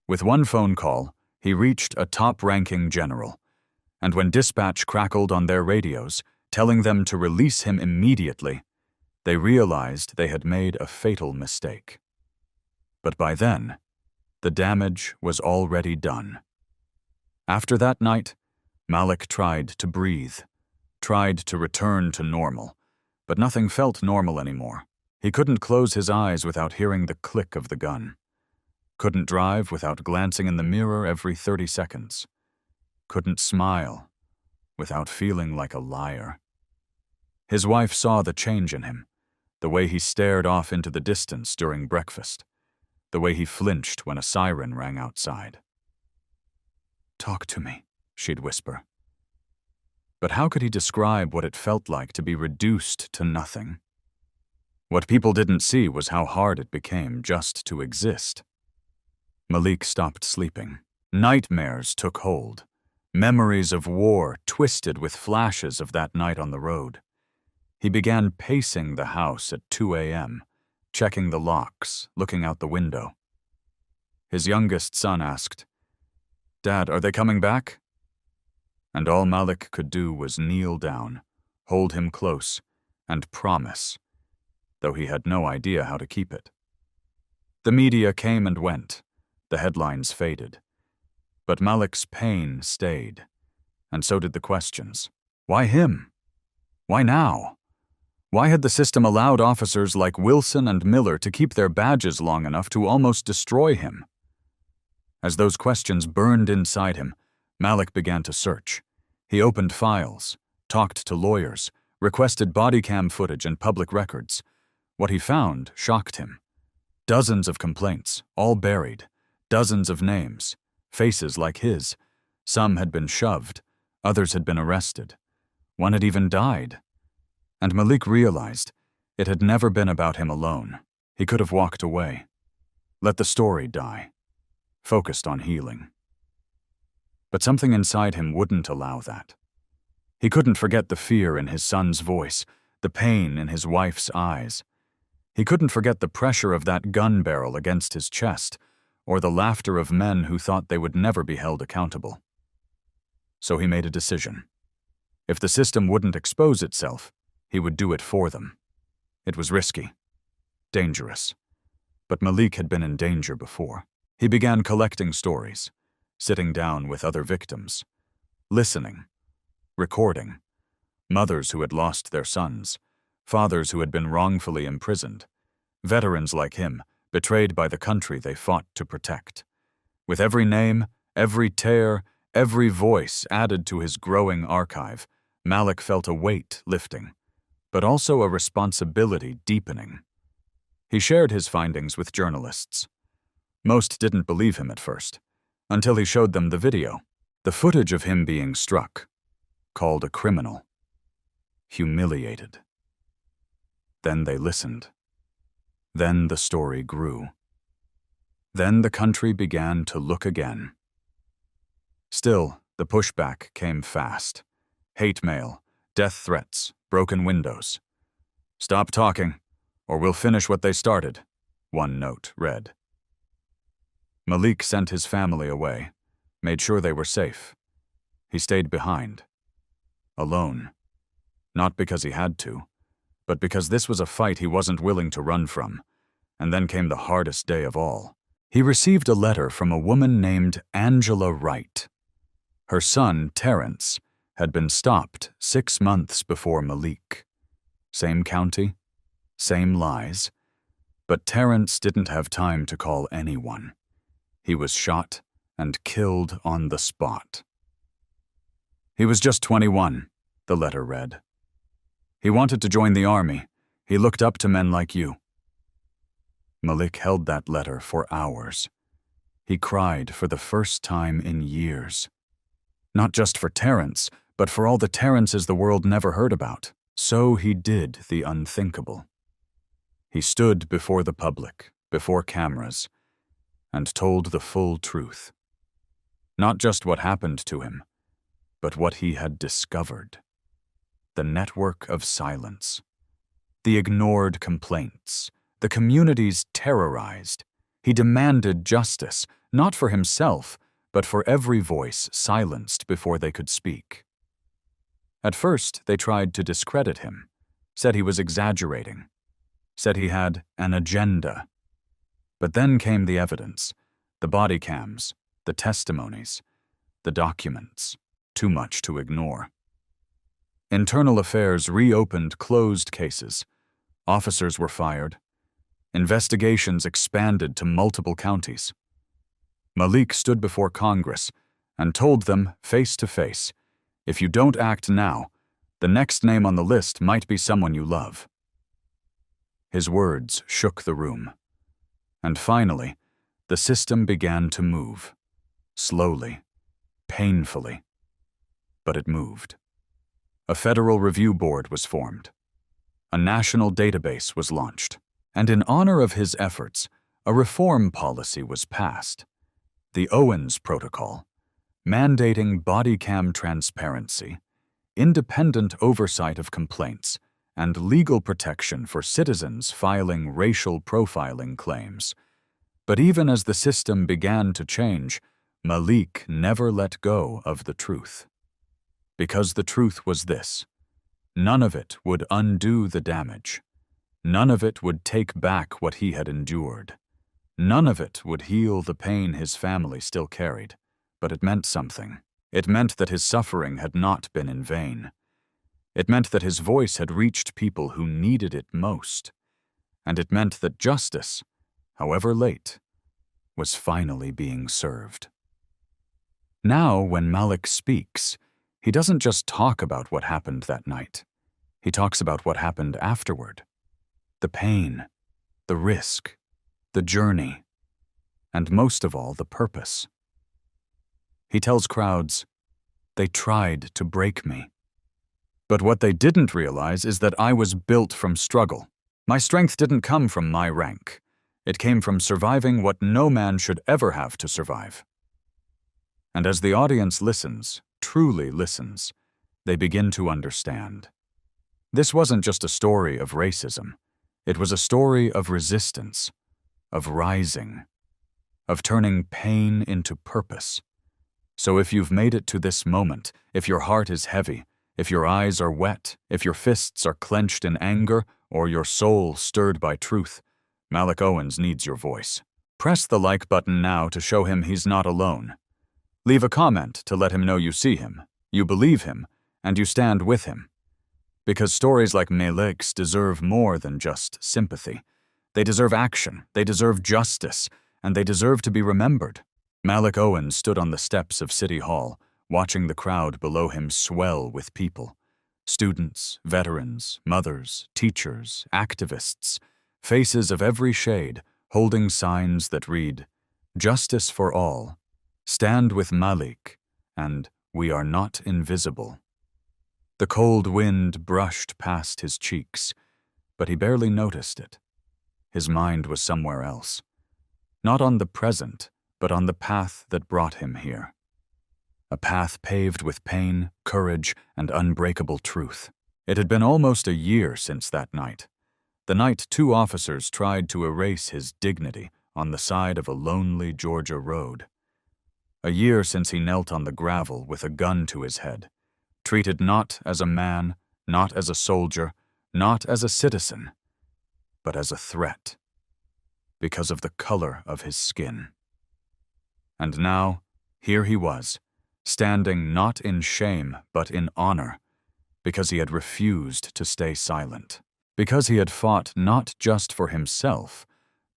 With one phone call, he reached a top-ranking general, and when dispatch crackled on their radios, telling them to release him immediately, they realized they had made a fatal mistake. But by then, the damage was already done. After that night, Malik tried to breathe, tried to return to normal, but nothing felt normal anymore. He couldn't close his eyes without hearing the click of the gun. Couldn't drive without glancing in the mirror every 30 seconds. Couldn't smile without feeling like a liar. His wife saw the change in him, the way he stared off into the distance during breakfast, the way he flinched when a siren rang outside. "Talk to me," she'd whisper. But how could he describe what it felt like to be reduced to nothing? What people didn't see was how hard it became just to exist. Malik stopped sleeping. Nightmares took hold. Memories of war twisted with flashes of that night on the road. He began pacing the house at 2 a.m., checking the locks, looking out the window. His youngest son asked, "Dad, are they coming back?" And all Malik could do was kneel down, hold him close, and promise, though he had no idea how to keep it. The media came and went. The headlines faded. But Malik's pain stayed, and so did the questions. Why him? Why now? Why had the system allowed officers like Wilson and Miller to keep their badges long enough to almost destroy him? As those questions burned inside him, Malik began to search. He opened files, talked to lawyers, requested body cam footage and public records. What he found shocked him. Dozens of complaints, all buried. Dozens of names, faces like his. Some had been shoved, others had been arrested. One had even died. And Malik realized it had never been about him alone. He could have walked away, let the story die, focused on healing. But something inside him wouldn't allow that. He couldn't forget the fear in his son's voice, the pain in his wife's eyes. He couldn't forget the pressure of that gun barrel against his chest, or the laughter of men who thought they would never be held accountable. So he made a decision. If the system wouldn't expose itself, he would do it for them. It was risky, dangerous, but Malik had been in danger before. He began collecting stories, sitting down with other victims, listening, recording, mothers who had lost their sons, fathers who had been wrongfully imprisoned, veterans like him, betrayed by the country they fought to protect. With every name, every tear, every voice added to his growing archive, Malik felt a weight lifting, but also a responsibility deepening. He shared his findings with journalists. Most didn't believe him at first, until he showed them the video, the footage of him being struck, called a criminal, humiliated. Then they listened. Then the story grew. Then the country began to look again. Still, the pushback came fast. Hate mail, death threats, broken windows. "Stop talking, or we'll finish what they started," one note read. Malik sent his family away, made sure they were safe. He stayed behind, alone, not because he had to, but because this was a fight he wasn't willing to run from. And then came the hardest day of all. He received a letter from a woman named Angela Wright. Her son, Terrence, had been stopped 6 months before Malik. Same county, same lies, but Terrence didn't have time to call anyone. He was shot and killed on the spot. He was just 21, the letter read. He wanted to join the army. He looked up to men like you. Malik held that letter for hours. He cried for the first time in years. Not just for Terrence, but for all the Terrences the world never heard about. So he did the unthinkable. He stood before the public, before cameras, and told the full truth. Not just what happened to him, but what he had discovered. The network of silence. The ignored complaints. The communities terrorized. He demanded justice, not for himself, but for every voice silenced before they could speak. At first, they tried to discredit him, said he was exaggerating, said he had an agenda. But then came the evidence, the body cams, the testimonies, the documents, too much to ignore. Internal Affairs reopened closed cases. Officers were fired. Investigations expanded to multiple counties. Malik stood before Congress and told them face to face, if you don't act now, the next name on the list might be someone you love. His words shook the room. And finally, the system began to move. Slowly, painfully. But it moved. A federal review board was formed. A national database was launched. And in honor of his efforts, a reform policy was passed. The Owens Protocol, mandating body cam transparency, independent oversight of complaints, and legal protection for citizens filing racial profiling claims. But even as the system began to change, Malik never let go of the truth. Because the truth was this: none of it would undo the damage. None of it would take back what he had endured. None of it would heal the pain his family still carried. But it meant something. It meant that his suffering had not been in vain. It meant that his voice had reached people who needed it most. And it meant that justice, however late, was finally being served. Now, when Malik speaks, he doesn't just talk about what happened that night. He talks about what happened afterward. The pain, the risk, the journey, and most of all, the purpose. He tells crowds, "They tried to break me. But what they didn't realize is that I was built from struggle. My strength didn't come from my rank. It came from surviving what no man should ever have to survive." And as the audience listens, truly listens, they begin to understand. This wasn't just a story of racism. It was a story of resistance, of rising, of turning pain into purpose. So if you've made it to this moment, if your heart is heavy, if your eyes are wet, if your fists are clenched in anger, or your soul stirred by truth, Malik Owens needs your voice. Press the like button now to show him he's not alone. Leave a comment to let him know you see him, you believe him, and you stand with him. Because stories like Malik's deserve more than just sympathy. They deserve action, they deserve justice, and they deserve to be remembered. Malik Owens stood on the steps of City Hall, watching the crowd below him swell with people. Students, veterans, mothers, teachers, activists, faces of every shade, holding signs that read, "Justice for all," "Stand with Malik," and "We are not invisible." The cold wind brushed past his cheeks, but he barely noticed it. His mind was somewhere else. Not on the present, but on the path that brought him here. A path paved with pain, courage, and unbreakable truth. It had been almost a year since that night. The night 2 officers tried to erase his dignity on the side of a lonely Georgia road. A year since he knelt on the gravel with a gun to his head, treated not as a man, not as a soldier, not as a citizen, but as a threat, because of the color of his skin. And now, here he was, standing not in shame but in honor, because he had refused to stay silent, because he had fought not just for himself,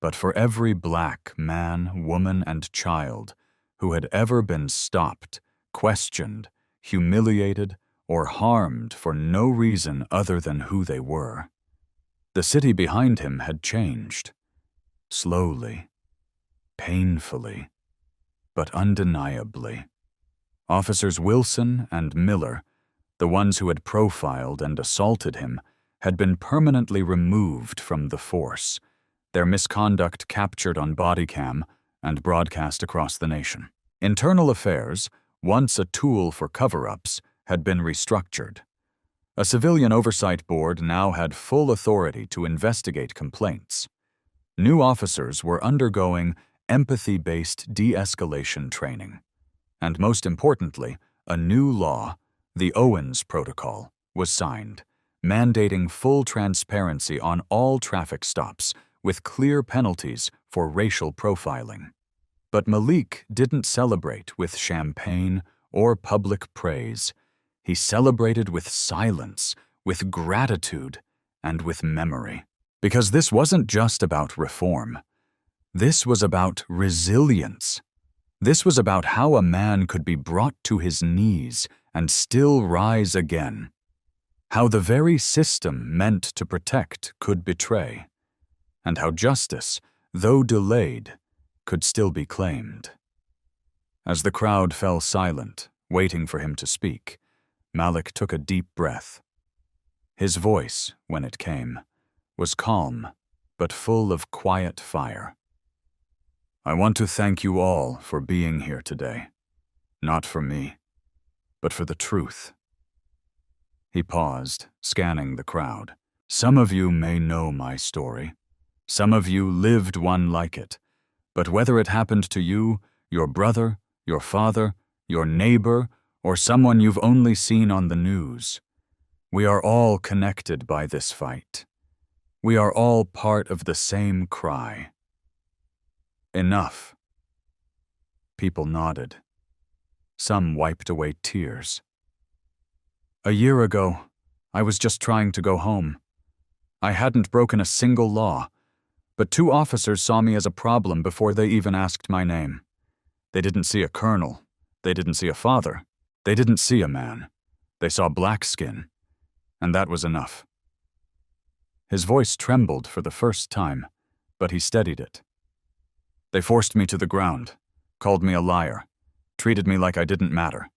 but for every black man, woman, and child who had ever been stopped, questioned, humiliated, or harmed for no reason other than who they were. The city behind him had changed. Slowly, painfully, but undeniably. Officers Wilson and Miller, the ones who had profiled and assaulted him, had been permanently removed from the force, their misconduct captured on body cam and broadcast across the nation. Internal affairs, once a tool for cover-ups, had been restructured. A civilian oversight board now had full authority to investigate complaints. New officers were undergoing empathy-based de-escalation training. And most importantly, a new law, the Owens Protocol, was signed, mandating full transparency on all traffic stops with clear penalties for racial profiling. But Malik didn't celebrate with champagne or public praise. He celebrated with silence, with gratitude, and with memory. Because this wasn't just about reform. This was about resilience. This was about how a man could be brought to his knees and still rise again. How the very system meant to protect could betray. And how justice, though delayed, could still be claimed. As the crowd fell silent, waiting for him to speak, Malik took a deep breath. His voice, when it came, was calm, but full of quiet fire. "I want to thank you all for being here today. Not for me, but for the truth." He paused, scanning the crowd. "Some of you may know my story. Some of you lived one like it. But whether it happened to you, your brother, your father, your neighbor, or someone you've only seen on the news, we are all connected by this fight. We are all part of the same cry. Enough." People nodded. Some wiped away tears. "A year ago, I was just trying to go home. I hadn't broken a single law, but 2 officers saw me as a problem before they even asked my name. They didn't see a colonel. They didn't see a father. They didn't see a man. They saw black skin. And that was enough." His voice trembled for the first time, but he steadied it. "They forced me to the ground, called me a liar, treated me like I didn't matter.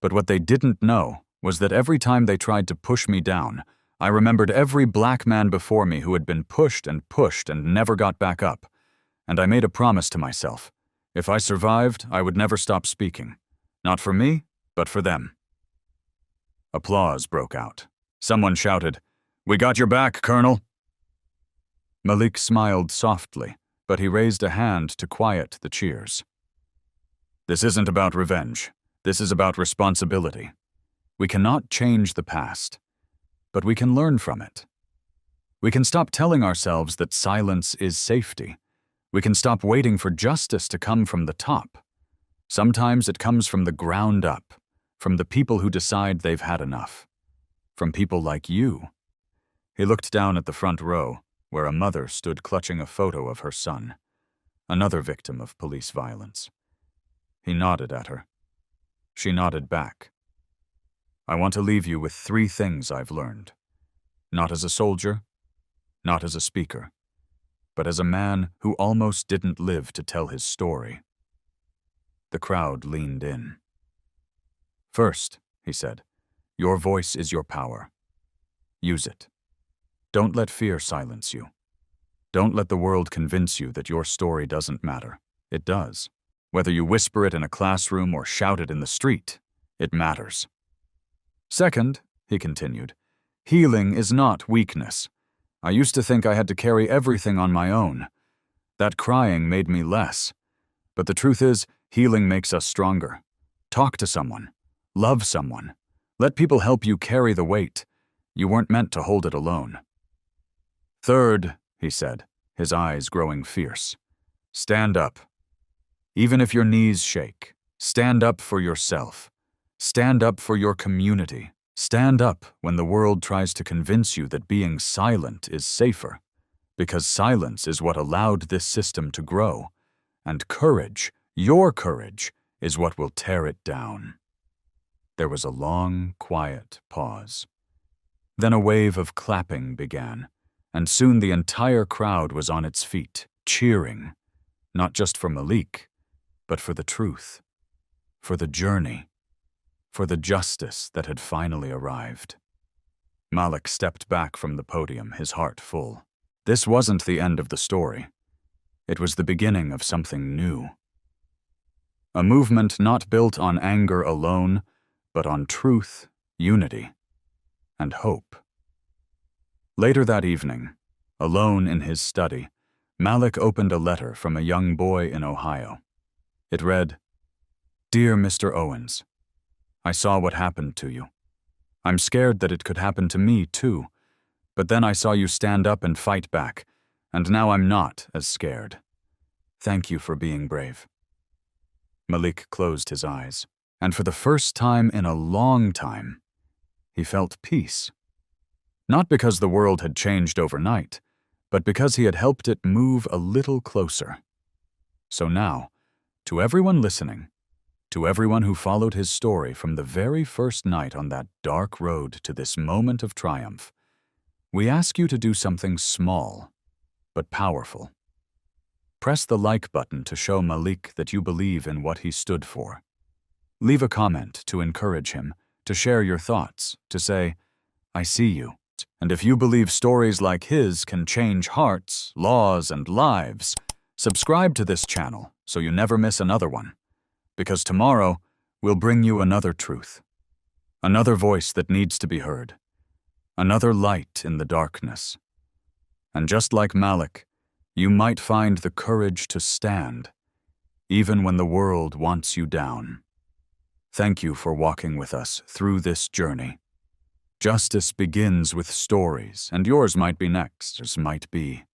But what they didn't know was that every time they tried to push me down, I remembered every black man before me who had been pushed and never got back up. And I made a promise to myself. If I survived, I would never stop speaking. Not for me, but for them." Applause broke out. Someone shouted, "We got your back, Colonel!" Malik smiled softly, but he raised a hand to quiet the cheers. "This isn't about revenge. This is about responsibility. We cannot change the past, but we can learn from it. We can stop telling ourselves that silence is safety. We can stop waiting for justice to come from the top. Sometimes it comes from the ground up, from the people who decide they've had enough. From people like you." He looked down at the front row, where a mother stood clutching a photo of her son, another victim of police violence. He nodded at her. She nodded back. "I want to leave you with 3 things I've learned. Not as a soldier, not as a speaker, but as a man who almost didn't live to tell his story." The crowd leaned in. "First," he said, "your voice is your power. Use it. Don't let fear silence you. Don't let the world convince you that your story doesn't matter. It does. Whether you whisper it in a classroom or shout it in the street, it matters. Second," he continued, "healing is not weakness. I used to think I had to carry everything on my own. That crying made me less. But the truth is, healing makes us stronger. Talk to someone. Love someone. Let people help you carry the weight. You weren't meant to hold it alone." "Third," he said, his eyes growing fierce, "stand up. Even if your knees shake, stand up for yourself. Stand up for your community. Stand up when the world tries to convince you that being silent is safer, because silence is what allowed this system to grow, and courage, your courage, is what will tear it down." There was a long, quiet pause. Then a wave of clapping began, and soon the entire crowd was on its feet, cheering, not just for Malik, but for the truth, for the journey, for the justice that had finally arrived. Malik stepped back from the podium, his heart full. This wasn't the end of the story. It was the beginning of something new. A movement not built on anger alone, but on truth, unity, and hope. Later that evening, alone in his study, Malik opened a letter from a young boy in Ohio. It read, "Dear Mr. Owens, I saw what happened to you. I'm scared that it could happen to me too, but then I saw you stand up and fight back, and now I'm not as scared. Thank you for being brave." Malik closed his eyes, and for the first time in a long time, he felt peace. Not because the world had changed overnight, but because he had helped it move a little closer. So now, to everyone listening, to everyone who followed his story from the very first night on that dark road to this moment of triumph, we ask you to do something small, but powerful. Press the like button to show Malik that you believe in what he stood for. Leave a comment to encourage him, to share your thoughts, to say, "I see you." And if you believe stories like his can change hearts, laws, and lives, subscribe to this channel so you never miss another one. Because tomorrow, we'll bring you another truth. Another voice that needs to be heard. Another light in the darkness. And just like Malik, you might find the courage to stand, even when the world wants you down. Thank you for walking with us through this journey. Justice begins with stories, and yours might be next, as might be.